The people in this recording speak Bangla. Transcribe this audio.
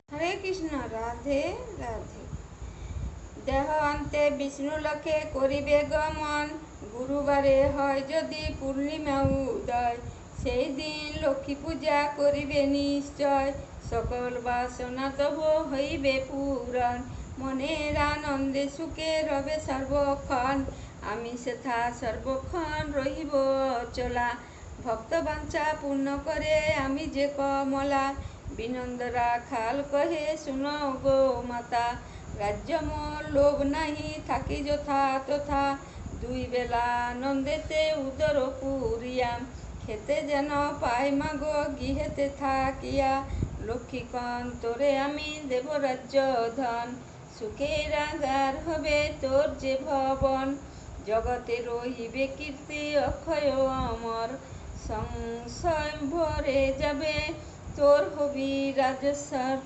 হরে কৃষ্ণ, রাধে রাধে। দেহ অন্তে বিষ্ণু লক্ষে করিবে গমন, গুরুবারে হয় যদি পূর্ণিমা উদয়, সেই দিন লক্ষ্মী পূজা করিবে নিশ্চয়, সকল বাসনা তব হইবে পূরণ, মনের আনন্দে সুখে রবে সর্বক্ষণ, আমি সেথা সর্বক্ষণ রহিব চলা, ভক্ত বাঞ্ছা পূর্ণ করে আমি যে কমলা, বিনন্দ রাখাল কহে শুনো গো মাতা, রাজ্য মোর লোভ নাহি থাকি যথা তথা, দুই বেলা আনন্দেতে উদর পুরিয়াম, খেতে যেন পাই মাগো গৃহেতে থাকিয়া, লক্ষ্মীকণ তোরে আমি দেব রাজ্য ধন, সুখের আগার হবে তোর যে ভবন, জগতে রহিবে কীর্তি অক্ষয় অমর, সংশয় ভরে যাবে তোর হবি রাজস্বর।